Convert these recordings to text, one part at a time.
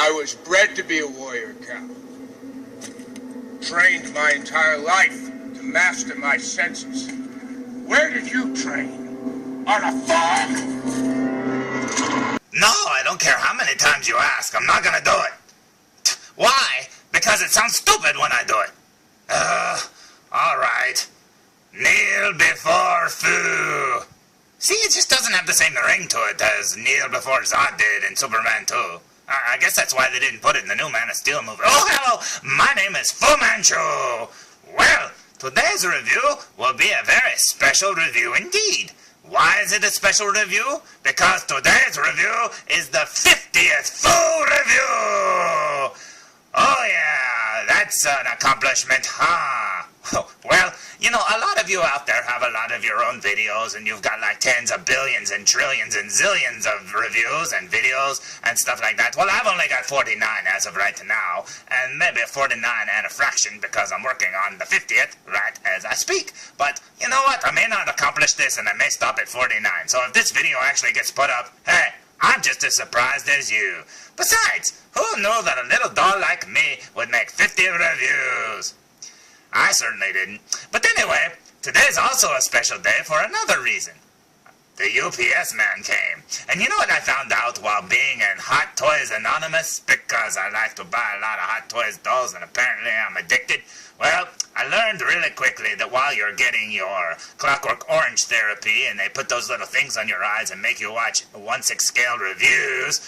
I was bred to be a warrior, Cal. Trained my entire life to master my senses. Where did you train? On a farm? No, I don't care how many times you ask. I'm not gonna do it. Why? Because it sounds stupid when I do it. Alright. Kneel before Fu. See, it just doesn't have the same ring to it as Kneel Before Zod did in Superman 2. I guess that's why they didn't put it in the new Man of Steel movie. Oh, hello! My name is Fu Manchu! Well, today's review will be a very special review indeed. Why is it a special review? Because today's review is the 50th Fu Review! Oh yeah, that's an accomplishment, huh? Well, you know, a lot of you out there have a lot of your own videos, and you've got like tens of billions and trillions and zillions of reviews and videos and stuff like that. Well, I've only got 49 as of right now, and maybe 49 and a fraction because I'm working on the 50th right as I speak. But you know what? I may not accomplish this, and I may stop at 49. So if this video actually gets put up, hey, I'm just as surprised as you. Besides, who knew that a little doll like me would make 50 reviews? I certainly didn't. But anyway, today's also a special day for another reason. The UPS man came. And you know what I found out while being in Hot Toys Anonymous? Because I like to buy a lot of Hot Toys dolls and apparently I'm addicted. Well, I learned really quickly that while you're getting your Clockwork Orange therapy and they put those little things on your eyes and make you watch 1/6 scale reviews,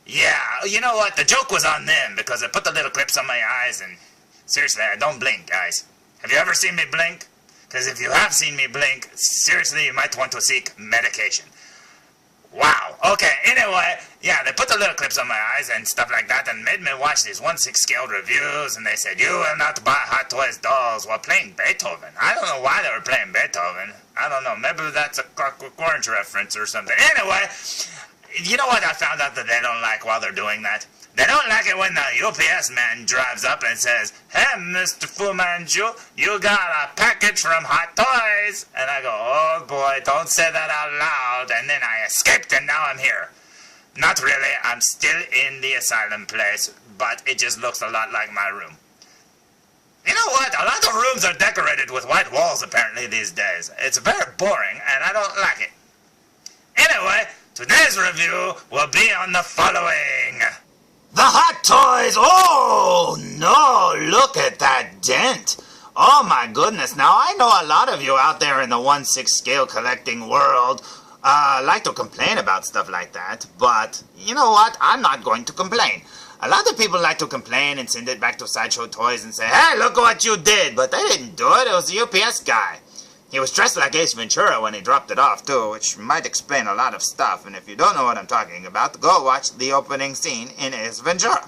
yeah, you know what? The joke was on them because they put the little clips on my eyes and seriously, I don't blink, guys. Have you ever seen me blink? Because if you have seen me blink, seriously, you might want to seek medication. Wow. Okay, anyway, yeah, they put the little clips on my eyes and stuff like that and made me watch these 1/6 scale reviews, and they said, you will not buy Hot Toys dolls while playing Beethoven. I don't know why they were playing Beethoven. I don't know, maybe that's a Clockwork Orange reference or something. Anyway, you know what I found out that they don't like while they're doing that? They don't like it when the UPS man drives up and says, hey, Mr. Fu Manchu, you got a package from Hot Toys. And I go, oh boy, don't say that out loud. And then I escaped and now I'm here. Not really, I'm still in the asylum place, but it just looks a lot like my room. You know what? A lot of rooms are decorated with white walls apparently these days. It's very boring and I don't like it. Anyway, today's review will be on the following. The Hot Toys! Oh, no, look at that dent. Oh, my goodness. Now, I know a lot of you out there in the 1/6 scale collecting world like to complain about stuff like that. But, you know what? I'm not going to complain. A lot of people like to complain and send it back to Sideshow Toys and say, hey, look what you did. But they didn't do it. It was the UPS guy. He was dressed like Ace Ventura when he dropped it off, too, which might explain a lot of stuff. And if you don't know what I'm talking about, go watch the opening scene in Ace Ventura.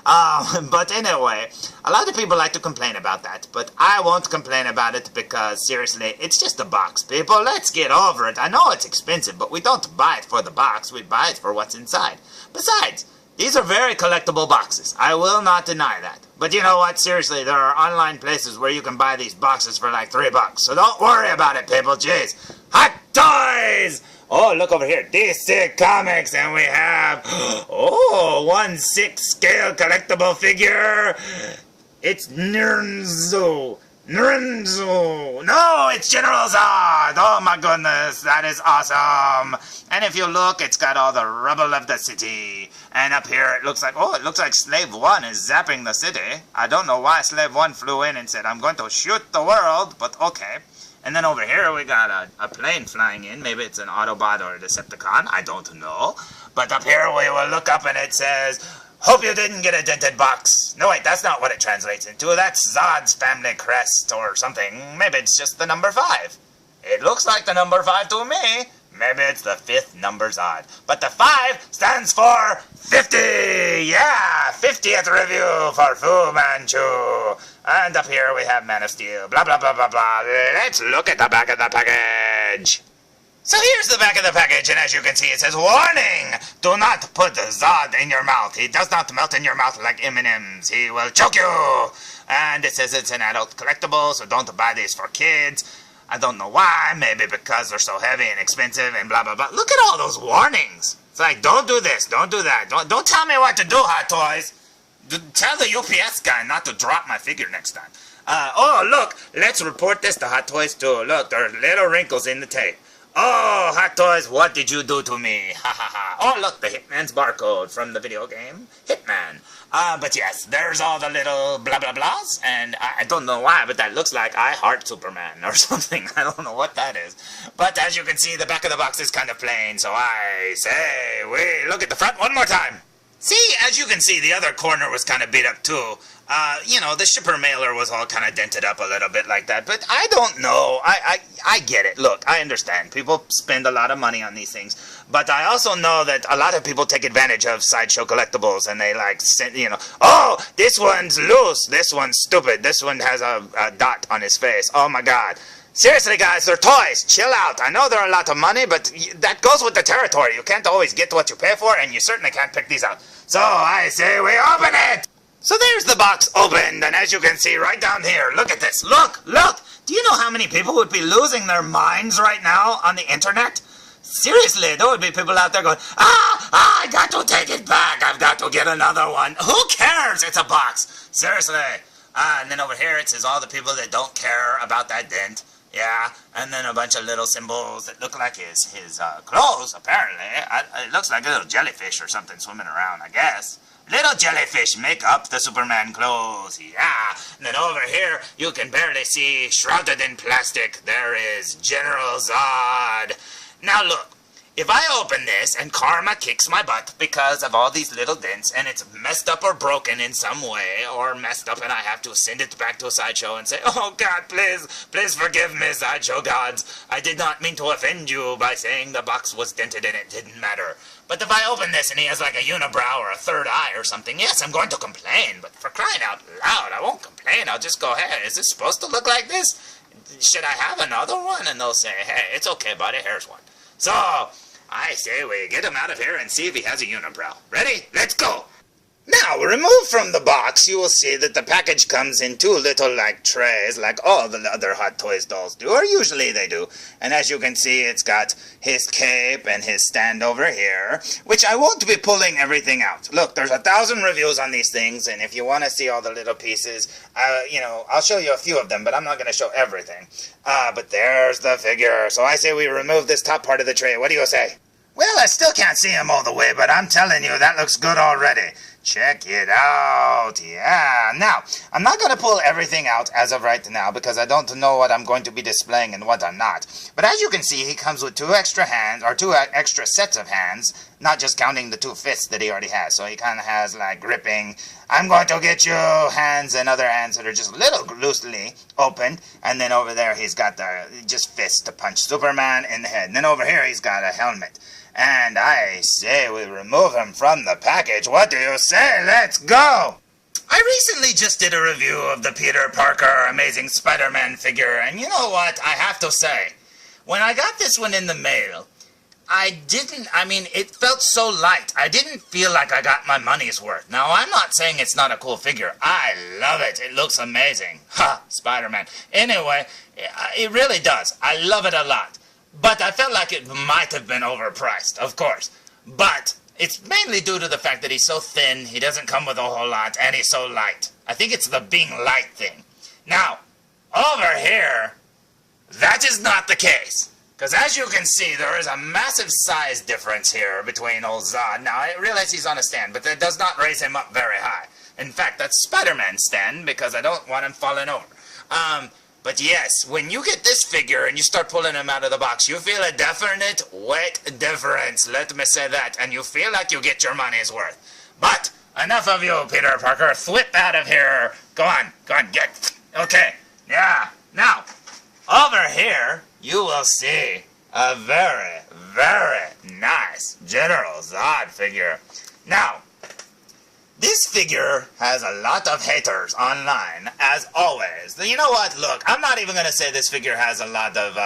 But anyway, a lot of people like to complain about that. But I won't complain about it because, seriously, it's just a box, people. Let's get over it. I know it's expensive, but we don't buy it for the box. We buy it for what's inside. Besides, these are very collectible boxes. I will not deny that. But you know what? Seriously, there are online places where you can buy these boxes for like $3. So don't worry about it, people. Jeez. Hot Toys! Oh, look over here. DC Comics. And we have, 1/6 scale collectible figure. It's Nernzo. No, it's General Zod. Oh my goodness, that is awesome. And if you look, it's got all the rubble of the city. And up here it looks like Slave 1 is zapping the city. I don't know why Slave 1 flew in and said, I'm going to shoot the world, but okay. And then over here we got a plane flying in. Maybe it's an Autobot or a Decepticon, I don't know. But up here we will look up and it says, hope you didn't get a dented box. No, wait, that's not what it translates into. That's Zod's family crest or something. Maybe it's just the number 5. It looks like the number 5 to me. Maybe it's the 5th number Zod. But the 5 stands for 50. Yeah, 50th review for Fu Manchu. And up here we have Man of Steel. Blah, blah, blah, blah, blah. Let's look at the back of the package. So here's the back of the package, and as you can see, it says, warning! Do not put Zod in your mouth. He does not melt in your mouth like M&M's. He will choke you! And it says it's an adult collectible, so don't buy these for kids. I don't know why. Maybe because they're so heavy and expensive and blah, blah, blah. Look at all those warnings. It's like, don't do this, don't do that. Don't tell me what to do, Hot Toys. Tell the UPS guy not to drop my figure next time. Oh, look, let's report this to Hot Toys too. Look, there are little wrinkles in the tape. Oh, Hot Toys, what did you do to me? Ha ha ha. Oh, look, the Hitman's barcode from the video game Hitman. But yes, there's all the little blah blah blahs, and I don't know why, but that looks like I Heart Superman or something. I don't know what that is. But as you can see, the back of the box is kind of plain, so I say, we look at the front one more time. See, as you can see, the other corner was kind of beat up too. You know, the shipper mailer was all kind of dented up a little bit like that, but I don't know. I get it. Look, I understand. People spend a lot of money on these things, but I also know that a lot of people take advantage of Sideshow Collectibles, and they like, you know, oh, this one's loose, this one's stupid, this one has a dot on his face. Oh my God. Seriously, guys, they're toys. Chill out. I know they're a lot of money, but that goes with the territory. You can't always get what you pay for, and you certainly can't pick these out. So I say we open it. So there's the box opened, and as you can see right down here, look at this. Look, look. Do you know how many people would be losing their minds right now on the internet? Seriously, there would be people out there going, I got to take it back. I've got to get another one. Who cares? It's a box. Seriously. And then over here it says all the people that don't care about that dent. Yeah, and then a bunch of little symbols that look like his clothes, apparently. It looks like a little jellyfish or something swimming around, I guess. Little jellyfish make up the Superman clothes, yeah. And then over here, you can barely see, shrouded in plastic, there is General Zod. Now look, if I open this and karma kicks my butt because of all these little dents and it's messed up or broken in some way or messed up and I have to send it back to a Sideshow and say, oh God, please forgive me, Sideshow gods. I did not mean to offend you by saying the box was dented and it didn't matter. But if I open this and he has like a unibrow or a third eye or something, yes, I'm going to complain. But for crying out loud, I won't complain. I'll just go, hey, is this supposed to look like this? Should I have another one? And they'll say, hey, it's okay, buddy, here's one. So I say we get him out of here and see if he has a unibrow. Ready? Let's go! Now, removed from the box, you will see that the package comes in two little, like, trays, like all the other Hot Toys dolls do, or usually they do. And as you can see, it's got his cape and his stand over here, which I won't be pulling everything out. Look, there's 1,000 reviews on these things, and if you want to see all the little pieces, you know, I'll show you a few of them, but I'm not going to show everything. But there's the figure. So I say we remove this top part of the tray. What do you say? Well, I still can't see him all the way, but I'm telling you, that looks good already. Check it out. Yeah. Now, I'm not going to pull everything out as of right now because I don't know what I'm going to be displaying and what I'm not. But as you can see, he comes with 2 extra hands, or 2 extra sets of hands, not just counting the 2 fists that he already has. So he kind of has, like, gripping, I'm going to get you hands, and other hands that are just a little loosely opened. And then over there, he's got the just fists to punch Superman in the head. And then over here, he's got a helmet. And I say we remove him from the package. What do you say? Let's go! I recently just did a review of the Peter Parker Amazing Spider-Man figure, and you know what? I have to say, when I got this one in the mail, it felt so light. I didn't feel like I got my money's worth. Now, I'm not saying it's not a cool figure. I love it. It looks amazing. Ha! Spider-Man. Anyway, it really does. I love it a lot. But I felt like it might have been overpriced, of course. But it's mainly due to the fact that he's so thin, he doesn't come with a whole lot, and he's so light. I think it's the being light thing. Now, over here, that is not the case. Because as you can see, there is a massive size difference here between old Zod. Now, I realize he's on a stand, but that does not raise him up very high. In fact, that's Spider-Man's stand, because I don't want him falling over. But yes, when you get this figure and you start pulling him out of the box, you feel a definite weight difference, let me say that, and you feel like you get your money's worth. But enough of you, Peter Parker. Flip out of here. Go on, get. Okay, yeah. Now, over here, you will see a very, very nice General Zod figure. Now, this figure has a lot of haters online, as always. You know what? Look, I'm not even going to say this figure has a lot of,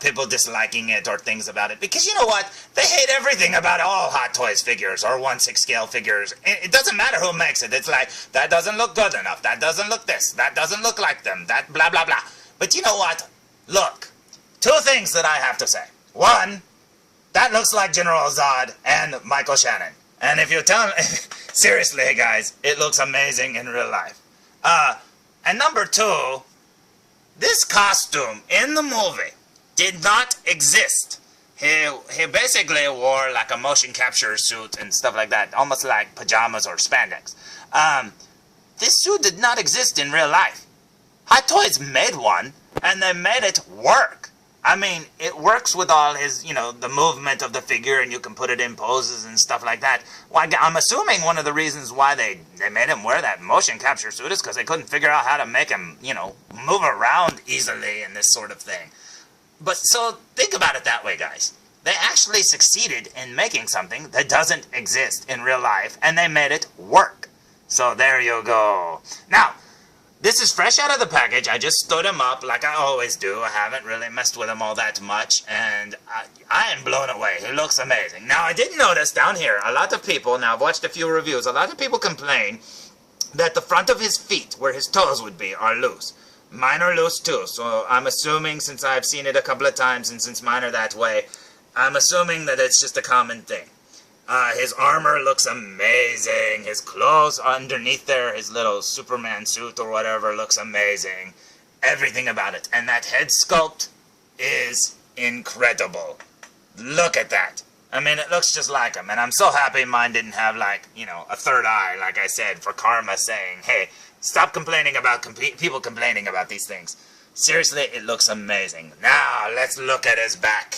people disliking it or things about it. Because you know what? They hate everything about all Hot Toys figures or 1/6 scale figures. It doesn't matter who makes it. It's like, that doesn't look good enough. That doesn't look this. That doesn't look like them. That blah, blah, blah. But you know what? Look, 2 things that I have to say. 1, that looks like General Zod and Michael Shannon. And if you tell me, seriously, guys, it looks amazing in real life. And number two, this costume in the movie did not exist. He basically wore like a motion capture suit and stuff like that, almost like pajamas or spandex. This suit did not exist in real life. Hot Toys made one, and they made it work. I mean, it works with all his, the movement of the figure, and you can put it in poses and stuff like that. Well, I'm assuming one of the reasons why they made him wear that motion capture suit is because they couldn't figure out how to make him, move around easily and this sort of thing. But so think about it that way, guys. They actually succeeded in making something that doesn't exist in real life, and they made it work. So there you go. Now, this is fresh out of the package. I just stood him up like I always do. I haven't really messed with him all that much, and I am blown away. He looks amazing. Now, I did notice down here, a lot of people, now I've watched a few reviews, a lot of people complain that the front of his feet, where his toes would be, are loose. Mine are loose too, so I'm assuming, since I've seen it a couple of times and since mine are that way, I'm assuming that it's just a common thing. His armor looks amazing. His clothes underneath there, his little Superman suit or whatever, looks amazing. Everything about it. And that head sculpt is incredible. Look at that. I mean, it looks just like him. And I'm so happy mine didn't have, like, a third eye, like I said, for karma saying, hey, stop complaining about people complaining about these things. Seriously, it looks amazing. Now, let's look at his back.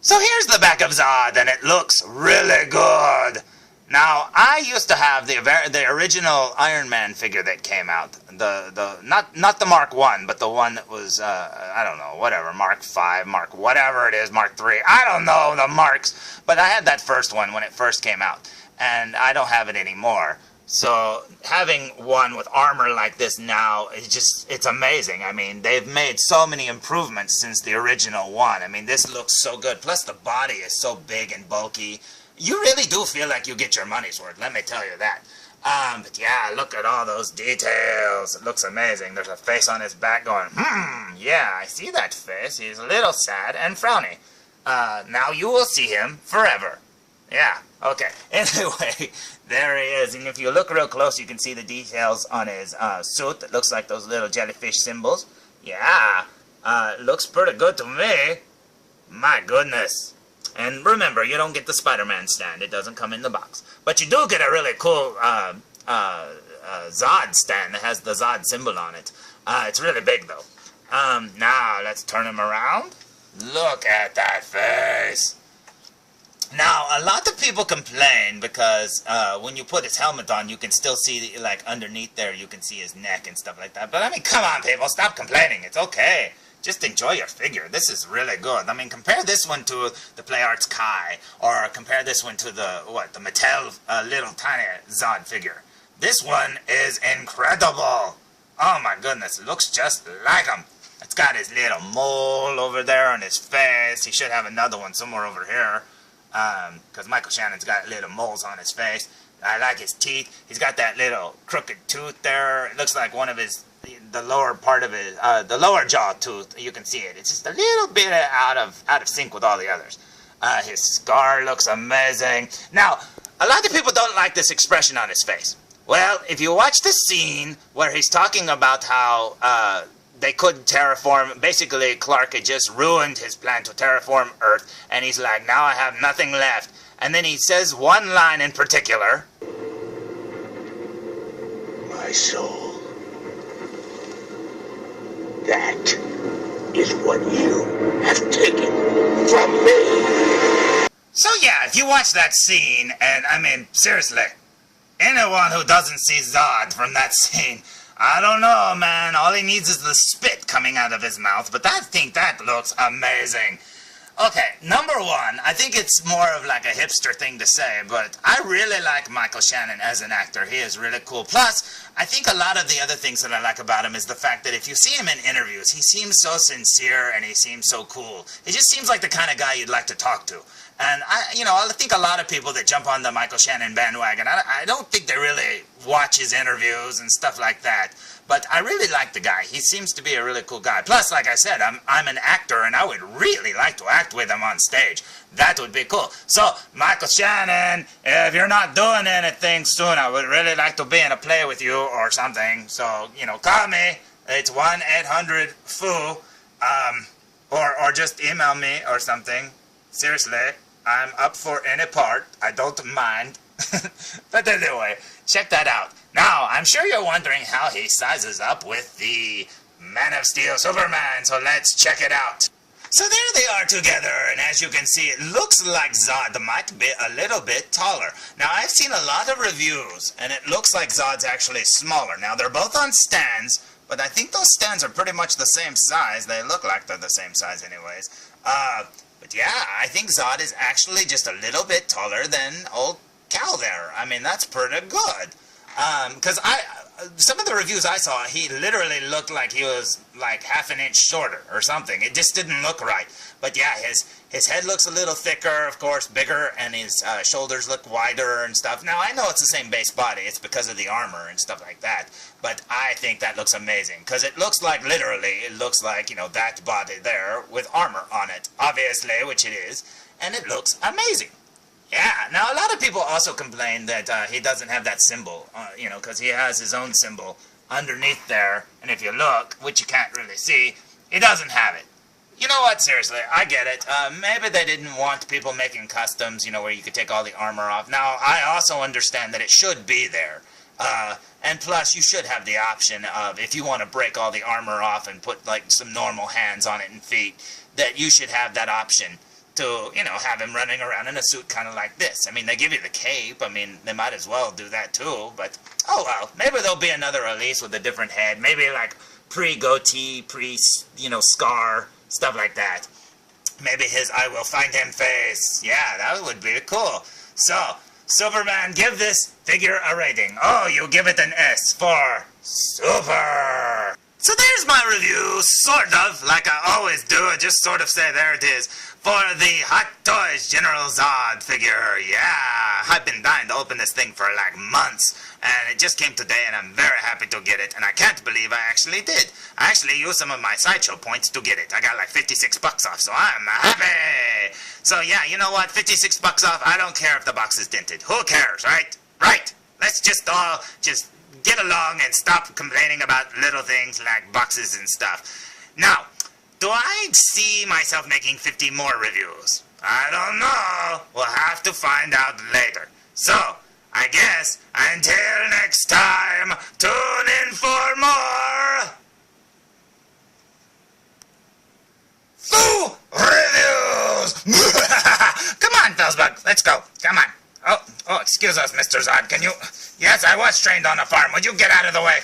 So here's the back of Zod, and it looks really good. Now, I used to have the original Iron Man figure that came out. Not the Mark 1, but the one that was, I don't know, whatever, Mark 5, Mark whatever it is, Mark 3. I don't know the marks, but I had that first one when it first came out, and I don't have it anymore. So having one with armor like this now, it's amazing. I mean, they've made so many improvements since the original one. I mean, this looks so good. Plus the body is so big and bulky. You really do feel like you get your money's worth, let me tell you that. But yeah, look at all those details. It looks amazing. There's a face on his back going, yeah, I see that face. He's a little sad and frowny. Now you will see him forever. Yeah, okay. Anyway, there he is. And if you look real close, you can see the details on his suit that looks like those little jellyfish symbols. Yeah, looks pretty good to me. My goodness. And remember, you don't get the Spider-Man stand. It doesn't come in the box. But you do get a really cool Zod stand that has the Zod symbol on it. It's really big, though. Now, let's turn him around. Look at that face. Now, a lot of people complain because when you put his helmet on, you can still see, like, underneath there, you can see his neck and stuff like that. But, I mean, come on, people, stop complaining. It's okay. Just enjoy your figure. This is really good. I mean, compare this one to the Play Arts Kai, or compare this one to the Mattel little tiny Zod figure. This one is incredible. Oh, my goodness. It looks just like him. It's got his little mole over there on his face. He should have another one somewhere over here. Because Michael Shannon's got little moles on his face. I like his teeth. He's got that little crooked tooth there. It looks like one of his, the lower part of his, the lower jaw tooth. You can see it. It's just a little bit out of sync with all the others. His scar looks amazing. Now, a lot of people don't like this expression on his face. Well, if you watch the scene where he's talking about how, they couldn't terraform. Basically, Clark had just ruined his plan to terraform Earth, and he's like, now I have nothing left. And then he says one line in particular. My soul. That is what you have taken from me. So yeah, if you watch that scene, and I mean, seriously, anyone who doesn't see Zod from that scene, I don't know, man. All he needs is the spit coming out of his mouth, but I think that looks amazing. Okay, number one, I think it's more of like a hipster thing to say, but I really like Michael Shannon as an actor. He is really cool. Plus, I think a lot of the other things that I like about him is the fact that if you see him in interviews, he seems so sincere and he seems so cool. He just seems like the kind of guy you'd like to talk to. And I think a lot of people that jump on the Michael Shannon bandwagon, I don't think they really watch his interviews and stuff like that. But I really like the guy. He seems to be a really cool guy. Plus, like I said, I'm an actor, and I would really like to act with him on stage. That would be cool. So, Michael Shannon, if you're not doing anything soon, I would really like to be in a play with you or something. So, call me. It's 1-800-FOO. Or just email me or something. Seriously, I'm up for any part. I don't mind. But anyway, check that out. Now, I'm sure you're wondering how he sizes up with the Man of Steel Superman, so let's check it out. So there they are together, and as you can see, it looks like Zod might be a little bit taller. Now, I've seen a lot of reviews, and it looks like Zod's actually smaller. Now, they're both on stands, but I think those stands are pretty much the same size. They look like they're the same size anyways. But yeah, I think Zod is actually just a little bit taller than old Cal there. I mean, that's pretty good. Because some of the reviews I saw, he literally looked like he was like half an inch shorter or something. It just didn't look right. But yeah, his head looks a little thicker, of course, bigger, and his shoulders look wider and stuff. Now, I know it's the same base body. It's because of the armor and stuff like that. But I think that looks amazing. Because it looks like, literally, it looks like, that body there with armor on it. Obviously, which it is. And it looks amazing. Yeah, now a lot of people also complain that he doesn't have that symbol, because he has his own symbol underneath there, and if you look, which you can't really see, he doesn't have it. You know what, seriously, I get it. Maybe they didn't want people making customs, where you could take all the armor off. Now, I also understand that it should be there. And plus, you should have the option of, if you want to break all the armor off and put, like, some normal hands on it and feet, that you should have that option to, have him running around in a suit kind of like this. I mean, they give you the cape. I mean, they might as well do that too, but, oh well. Maybe there'll be another release with a different head. Maybe like pre-goatee, scar, stuff like that. Maybe his I will find him face. Yeah, that would be cool. So, Superman, give this figure a rating. Oh, you give it an S for super. So there's my review, sort of, like I always do. I just sort of say, there it is, for the Hot Toys General Zod figure. Yeah, I've been dying to open this thing for like months, and it just came today, and I'm very happy to get it, and I can't believe I actually did. I actually used some of my sideshow points to get it. I got like 56 bucks off, so I'm happy. So yeah, you know what, 56 bucks off, I don't care if the box is dented. Who cares, right? Right. Let's just all get along and stop complaining about little things like boxes and stuff. Now, do I see myself making 50 more reviews? I don't know. We'll have to find out later. So, I guess, until next time, tune in for more Foo Reviews! Come on, felzbug, let's go. Come on. Oh, excuse us, Mr. Zod. Can you... Yes, I was trained on a farm. Would you get out of the way?